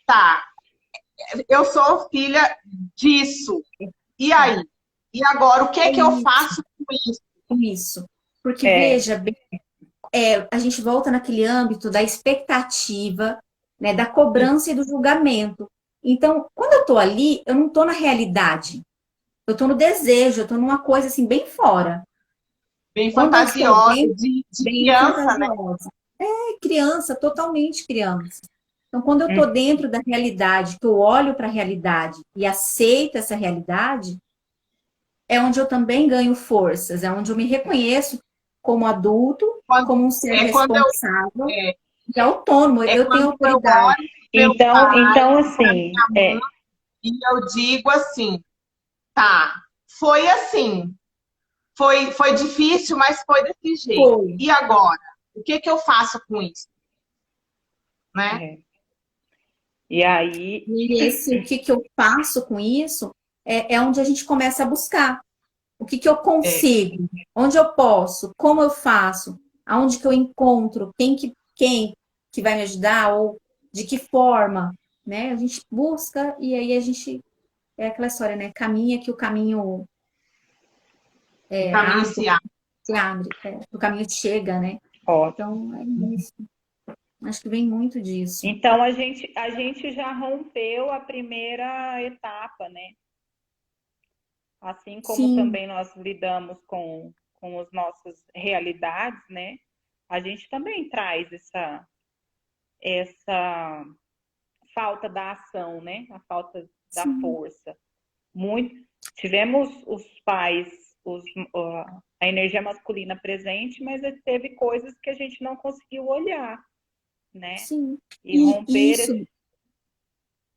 tá, eu sou filha disso. E aí? E agora, o que É é que eu isso. faço com isso? Isso. Porque, É. veja bem, a gente volta naquele âmbito da expectativa, né, da cobrança e do julgamento. Então, quando eu estou ali, eu não estou na realidade. Eu estou no desejo, eu estou numa coisa assim, bem fora. Bem Quando eu estou fantasiosa, dentro, de bem criança, né? fantasiosa. É criança, totalmente criança. Então, quando eu estou Uhum. dentro da realidade, que eu olho para a realidade e aceito essa realidade, é onde eu também ganho forças, é onde eu me reconheço como adulto, Quando, como um ser é quando eu, responsável é, e autônomo. é Eu tenho quando eu autoridade. olho meu pai, Então para assim, minha mãe, e eu digo assim, tá, foi assim, foi difícil, mas foi desse jeito. Foi. E agora? O que que eu faço com isso? Né? é. E aí, E o que que eu faço com isso, é onde a gente começa a buscar. O que que eu É, consigo? Onde eu posso? Como eu faço? Aonde que eu encontro? Quem que vai me ajudar? Ou de que forma? Né? A gente busca e aí a gente... É aquela história, né? Caminha que o caminho o caminho abre, se abre. se abre, o caminho chega, né? ótimo. Então, é isso. Acho que vem muito disso. Então a gente já rompeu a primeira etapa, né? Assim como Sim, também nós lidamos com as nossas realidades, né? A gente também traz essa falta da ação, né? A falta da sim, força. Muito. Tivemos os pais, a energia masculina presente, mas teve coisas que a gente não conseguiu olhar, né? sim. E E romper isso,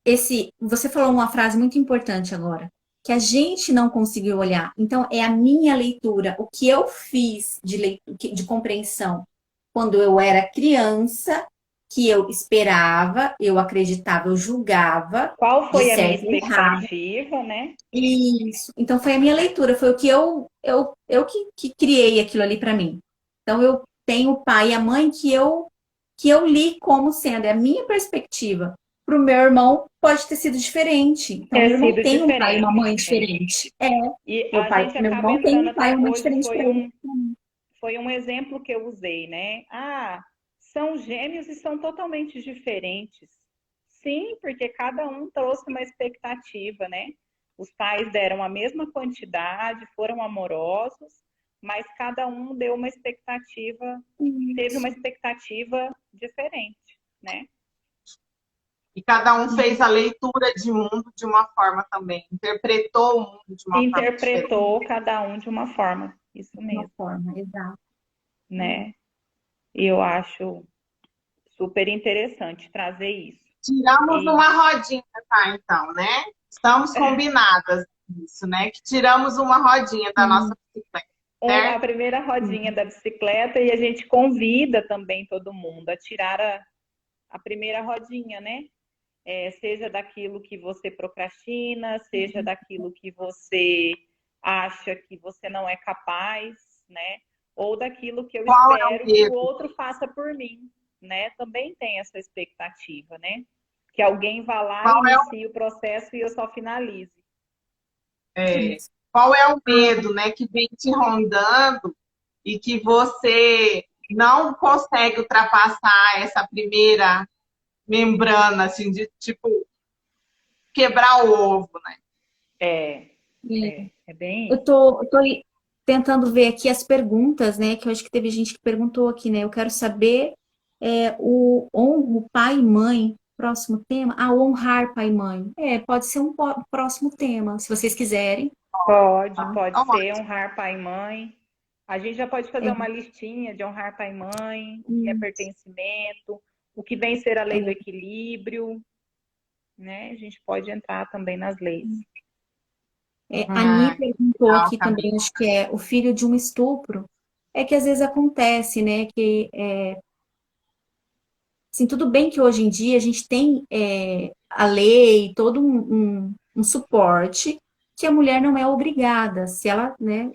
esse. você falou uma frase muito importante agora, que a gente não conseguiu olhar. Então, é a minha leitura, o que eu fiz de compreensão quando eu era criança, que eu esperava, eu acreditava, eu julgava Qual de foi a minha certo e errado. expectativa, né? Isso. Então foi a minha leitura, foi o que eu que criei aquilo ali para mim. Então eu tenho o pai e a mãe que eu li como sendo é a minha perspectiva. Para o meu irmão pode ter sido diferente. Então meu Ter irmão sido tem um pai e uma diferente. mãe diferente. É, E meu a pai, gente meu acaba irmão tem entrando um pai e até uma mãe hoje, diferente para ele. foi um exemplo que eu usei, né? Ah, são gêmeos e são totalmente diferentes. Sim, porque cada um trouxe uma expectativa, né? Os pais deram a mesma quantidade, foram amorosos, mas cada um deu uma expectativa, teve uma expectativa diferente, né? E cada um fez a leitura de mundo de uma forma também, interpretou o mundo de uma forma diferente. Interpretou cada um de uma forma, isso De uma mesmo, forma, exato. né? E eu acho super interessante trazer isso. Tiramos E uma rodinha, tá, então, né? Estamos combinadas nisso, né? Que tiramos uma rodinha da nossa bicicleta, a certo? primeira rodinha da bicicleta e a gente convida também todo mundo a tirar a primeira rodinha, né? Seja daquilo que você procrastina, seja daquilo que você acha que você não é capaz, né? Ou daquilo que eu Qual é o espero que o medo? outro faça por mim, né? Também tem essa expectativa, né? Que alguém vá lá e Qual é inicie o processo e eu só finalize. qual é o medo, né, que vem te rondando e que você não consegue ultrapassar essa primeira membrana, assim, de tipo quebrar o ovo, né? É, É. é bem Eu isso. tô tentando ver aqui as perguntas, né? Que eu acho que teve gente que perguntou aqui, né? Eu quero saber o honro pai e mãe, próximo tema. Ah, honrar pai e mãe. Pode ser um próximo tema, se vocês quiserem. Pode Então, ser honrar pai e mãe. A gente já pode fazer É, uma listinha de honrar pai e mãe, o que é hum, pertencimento, o que vem ser a lei do é, equilíbrio, né? A gente pode entrar também nas leis. A Ni ah, perguntou legal, aqui Camila. também, acho que é o filho de um estupro. É que às vezes acontece, né? Que assim, tudo bem que hoje em dia a gente tem a lei, todo um suporte, que a mulher não é obrigada, se ela, né,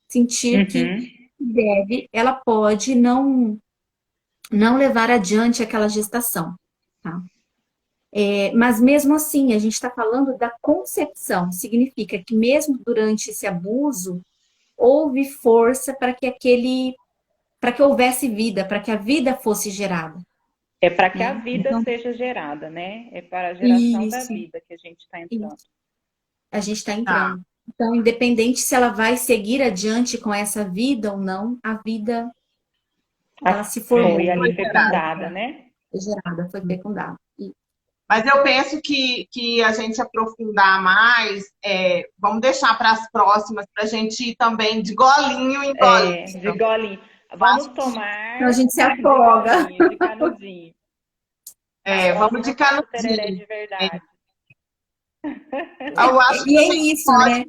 sentir que Uhum. deve, ela pode não levar adiante aquela gestação, tá? Mas mesmo assim, a gente está falando da concepção, significa que mesmo durante esse abuso, houve força para que houvesse vida, para que a vida fosse gerada, É para que a né? vida Então, seja gerada, né? É para a geração da isso. vida que a gente está entrando. A gente está Tá. entrando. Então, independente se ela vai seguir adiante com essa vida ou não, a vida, ela se formou, Foi ali né? fecundada, né? Foi gerada, foi fecundada. Mas eu penso que a gente aprofundar mais, vamos deixar para as próximas, para a gente ir também de golinho em golinho. De golinho. Eu Vamos acho que Então, a tomar gente se de afoga. golinho, de canudinho. Na vamos de próxima tem o tereré canudinho. de verdade. Eu acho E que a é gente isso, pode né?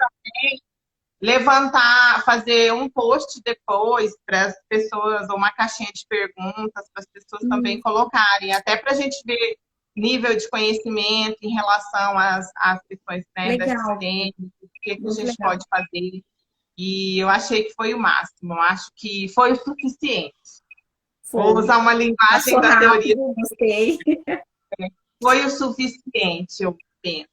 levantar, fazer um post depois para as pessoas, ou uma caixinha de perguntas para as pessoas também colocarem, até para a gente ver nível de conhecimento em relação às questões, né, da Legal, sistêmica, o que a muito gente legal. pode fazer. E eu achei que foi o máximo, eu acho que foi o suficiente. Vou Foi. usar uma linguagem Passou da teoria. rápido, gostei. Foi o suficiente, eu penso.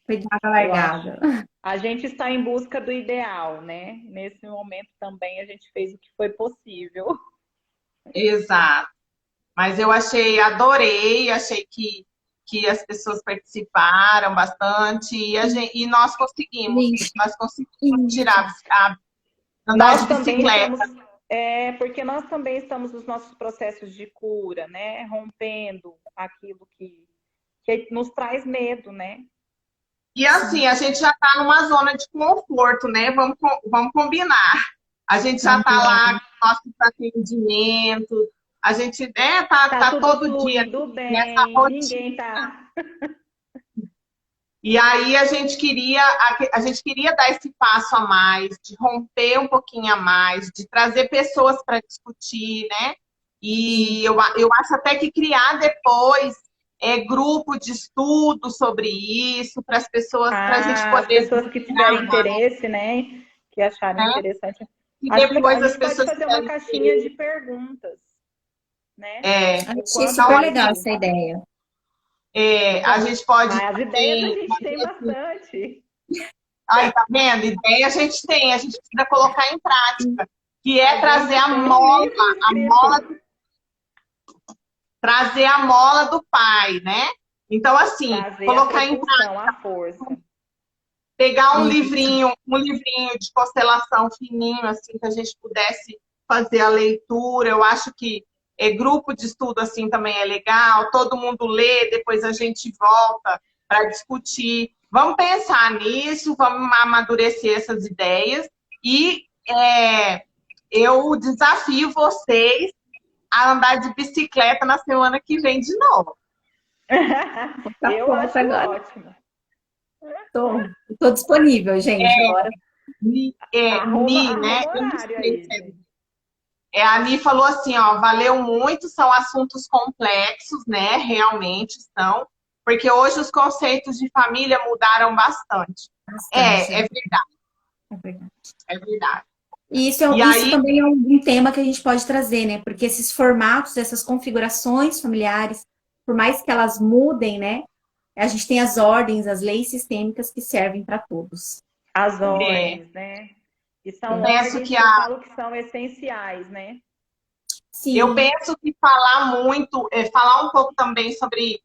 Foi de mata Eu acho. largada. A gente está em busca do ideal, né? Nesse momento também a gente fez o que foi possível. Exato. Mas eu adorei, achei que as pessoas participaram bastante e Gente, nós conseguimos isso. andar de Nós também bicicleta. estamos, porque nós também estamos nos nossos processos de cura, né? Rompendo aquilo que nos traz medo, né? E assim, a gente já está numa zona de conforto, né? Vamos combinar. A gente já está lá com nossos atendimentos, a gente Tá tá tudo todo dia fluindo nessa bem, rotina. ninguém tá. E aí a gente queria dar esse passo a mais, de romper um pouquinho a mais, de trazer pessoas para discutir, né? E eu acho até que criar depois grupo de estudo sobre isso, para as pessoas, para a gente As poder pessoas que tiverem interesse, né? Que acharem né? interessante. E Acho legal. A depois as gente pode pessoas fazer uma tiverem caixinha interesse. de perguntas, né? Achei Quando Então, super for. legal assim, essa ideia. a gente pode Mas as ideias a também gente tem bastante. aí, tá vendo? Ideia a gente tem, a gente precisa colocar em prática, que A é trazer gente tem um livro a escrito. mola, trazer a mola do pai, né? Então, assim, Trazer a colocar em propulsão, a força. pegar Isso. um livrinho de constelação fininho, assim, que a gente pudesse fazer a leitura. Eu acho que grupo de estudo assim também é legal, todo mundo lê, depois a gente volta para discutir. Vamos pensar nisso, vamos amadurecer essas ideias e eu desafio vocês a andar de bicicleta na semana que vem de novo. Tá Eu pronto acho agora. ótimo. Tô disponível, gente. Bora. Arruma, Né? arruma Eu não horário sei aí, se gente. a Ani falou assim, ó, valeu muito, são assuntos complexos, né? Realmente são, porque hoje os conceitos de família mudaram bastante. Bastante. É verdade, É verdade. é verdade. E E isso aí, também é um tema que a gente pode trazer, né? Porque esses formatos, essas configurações familiares, por mais que elas mudem, né? A gente tem as ordens, as leis sistêmicas que servem para todos. As é, ordens, né? E eu são penso ordens que que eu falo que são essenciais, né? Sim, falar muito, falar um pouco também sobre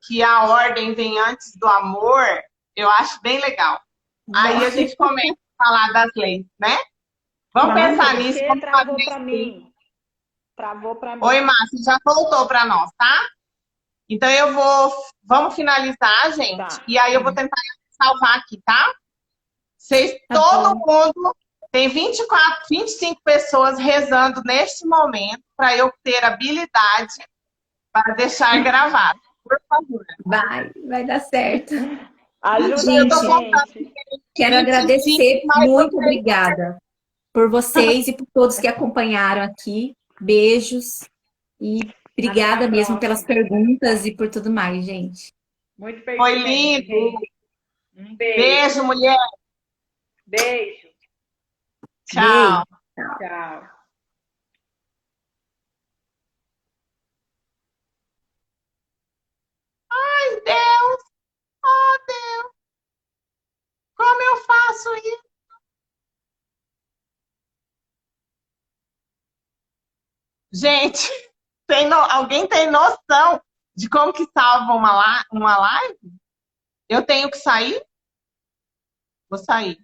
que a ordem vem antes do amor, eu acho bem legal. Aí a bora. gente começa a falar das leis, né? Vamos Nossa, pensar o nisso, que vamos fazer travou para isso aí. mim? Travou para Oi, mim. Márcia, já voltou para nós, tá? Então vamos finalizar, gente, Tá. e aí eu vou tentar salvar aqui, tá? Tá Todo bom. mundo tem 24, 25 pessoas rezando neste momento para eu ter habilidade para deixar gravado. Por favor. Vai dar certo. Ajuda Eu aí, tô Gente, contando gente. quero 25, agradecer mas muito você obrigada por vocês e por todos que acompanharam aqui. Beijos e Até a obrigada mesmo pelas próxima. perguntas e por tudo mais, gente. Muito foi pertinente, lindo. gente. Um beijo. Beijo, mulher. Beijo. Tchau. Beijo. Tchau. Ai, Deus, oh Deus, como eu faço isso? Gente, alguém tem noção de como que salva uma live? Eu tenho que sair? Vou sair.